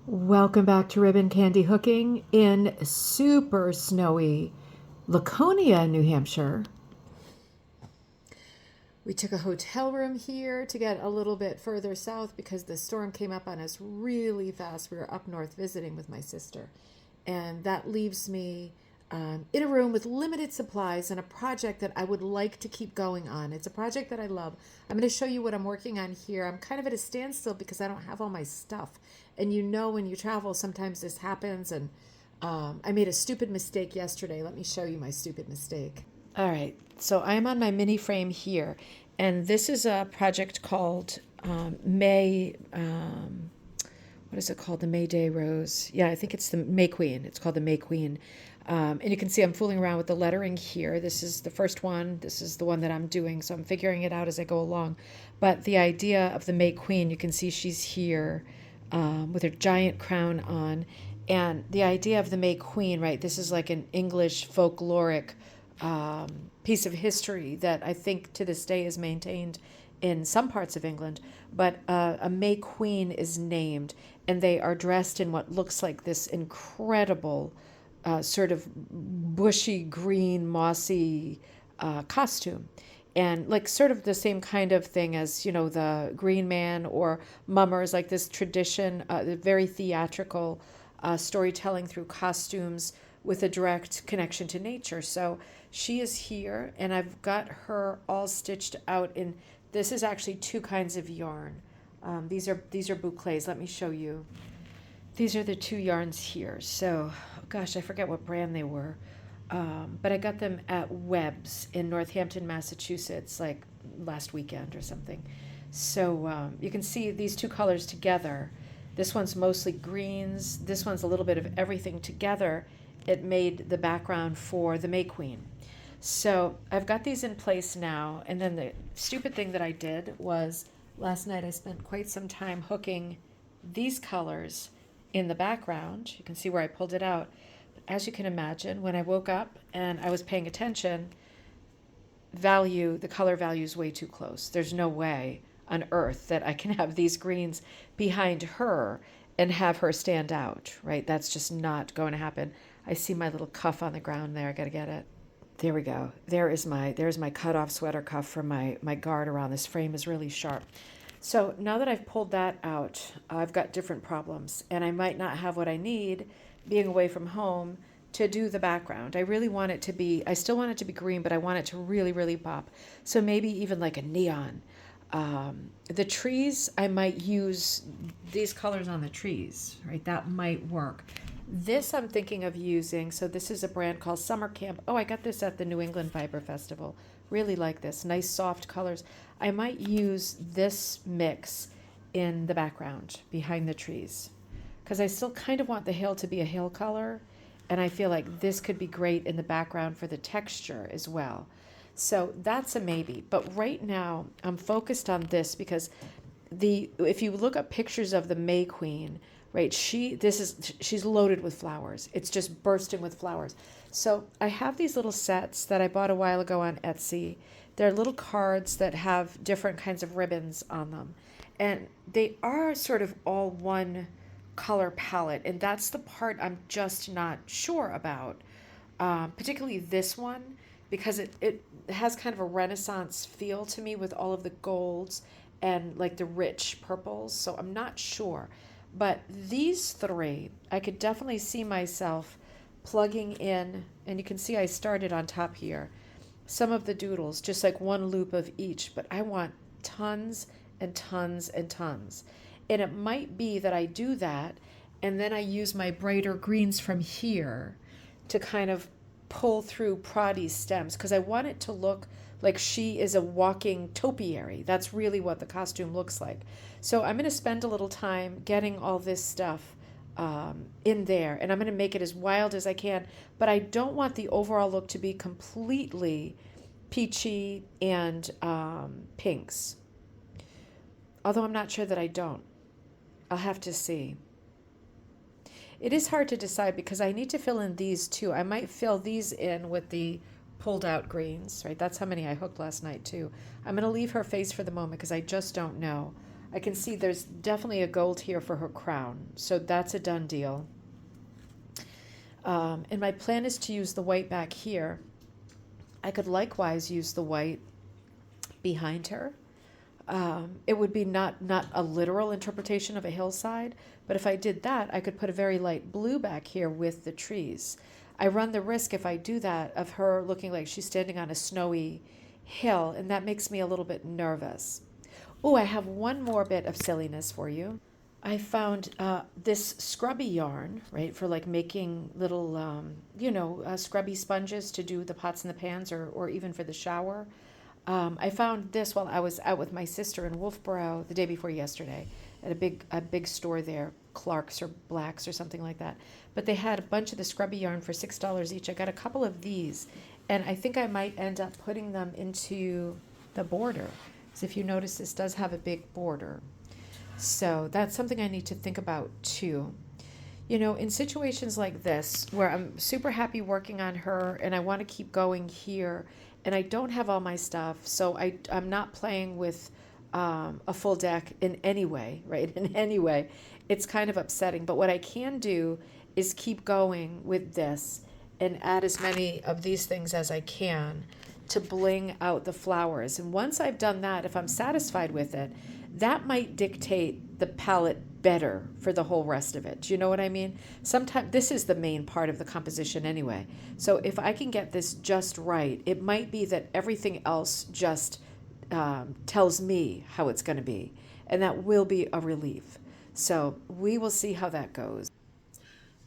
Welcome back to Ribbon Candy Hooking in super snowy Laconia, New Hampshire. We took a hotel room here to get a little bit further south because the storm came up on us really fast. We were up north visiting with my sister. And that leaves me in a room with limited supplies and a project that I would like to keep going on. It's a project that I love. I'm going to show you what I'm working on here. I'm kind of at a standstill because I don't have all my stuff. And you know, when you travel, sometimes this happens. And I made a stupid mistake yesterday. Let me show you my stupid mistake. All right, so I am on my mini frame here, and this is a project called May. What is it called? The May Day Rose. Yeah, I think it's the May Queen. It's called the May Queen. And you can see I'm fooling around with the lettering here. This is the first one. This is the one that I'm doing, so I'm figuring it out as I go along. But the idea of the May Queen, you can see she's here with her giant crown on. And the idea of the May Queen, right? This is like an English folkloric piece of history that I think to this day is maintained in some parts of England. But a May Queen is named, and they are dressed in what looks like this incredible sort of bushy, green, mossy costume. And like sort of the same kind of thing as, you know, the Green Man or Mummers, like this tradition, very theatrical storytelling through costumes with a direct connection to nature. So she is here, and I've got her all stitched out in, this is actually two kinds of yarn. These are bouclés. Let me show you. These are the two yarns here. So, gosh, I forget what brand they were. But I got them at Webb's in Northampton, Massachusetts, like last weekend or something. So you can see these two colors together. This one's mostly greens. This one's a little bit of everything together. It made the background for the May Queen. So I've got these in place now. And then the stupid thing that I did was last night I spent quite some time hooking these colors in the background. You can see where I pulled it out. As you can imagine, when I woke up and I was paying attention, the color value is way too close. There's no way on earth that I can have these greens behind her and have her stand out, right? That's just not going to happen. I see my little cuff on the ground there. I got to get it. There we go. There's my cut-off sweater cuff for my guard around. This frame is really sharp. So now that I've pulled that out, I've got different problems, and I might not have what I need being away from home to do the background. I really want it to be, I still want it to be green, but I want it to really, really pop. So maybe even like a neon. The trees, I might use these colors on the trees, right? That might work. This I'm thinking of using, so this is a brand called Summer Camp. Oh, I got this at the New England Fiber Festival. Really like this. Nice soft colors. I might use this mix in the background behind the trees because I still kind of want the hill to be a hill color, and I feel like this could be great in the background for the texture as well. So that's a maybe. But right now I'm focused on this because if you look up pictures of the May Queen, right, she's loaded with flowers. It's just bursting with flowers. So I have these little sets that I bought a while ago on Etsy. They're little cards that have different kinds of ribbons on them. And they are sort of all one color palette. And that's the part I'm just not sure about. Particularly this one, because it has kind of a Renaissance feel to me with all of the golds and like the rich purples. So I'm not sure. But these three, I could definitely see myself plugging in, and you can see I started on top here, some of the doodles, just like one loop of each, but I want tons and tons and tons. And it might be that I do that, and then I use my brighter greens from here to kind of pull through Praddy's stems, because I want it to look like she is a walking topiary. That's really what the costume looks like. So I'm going to spend a little time getting all this stuff in there, and I'm going to make it as wild as I can, but I don't want the overall look to be completely peachy and pinks. Although I'm not sure that I don't. I'll have to see. It is hard to decide because I need to fill in these too. I might fill these in with the pulled out greens, right? That's how many I hooked last night too. I'm going to leave her face for the moment because I just don't know. I can see there's definitely a gold here for her crown. So that's a done deal. And my plan is to use the white back here. I could likewise use the white behind her. It would be not a literal interpretation of a hillside, but if I did that, I could put a very light blue back here with the trees. I run the risk, if I do that, of her looking like she's standing on a snowy hill, and that makes me a little bit nervous. Oh, I have one more bit of silliness for you. I found this scrubby yarn, right, for like making little, scrubby sponges to do the pots and the pans, or even for the shower. I found this while I was out with my sister in Wolfboro the day before yesterday at a big store there, Clark's or Black's or something like that. But they had a bunch of the scrubby yarn for $6 each. I got a couple of these, and I think I might end up putting them into the border. So if you notice, this does have a big border. So that's something I need to think about too. You know, in situations like this, where I'm super happy working on her and I want to keep going here, and I don't have all my stuff, so I'm not playing with a full deck in any way, right? In any way. It's kind of upsetting. But what I can do is keep going with this and add as many of these things as I can to bling out the flowers. And once I've done that, if I'm satisfied with it, that might dictate the palette better for the whole rest of it. Do you know what I mean? Sometimes this is the main part of the composition anyway. So if I can get this just right, it might be that everything else just tells me how it's going to be. And that will be a relief. So we will see how that goes.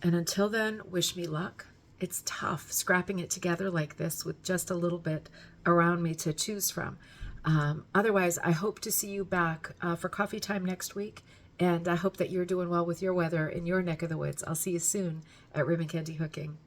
And until then, wish me luck. It's tough scrapping it together like this with just a little bit around me to choose from. Otherwise, I hope to see you back for coffee time next week. And I hope that you're doing well with your weather in your neck of the woods. I'll see you soon at Ribbon Candy Hooking.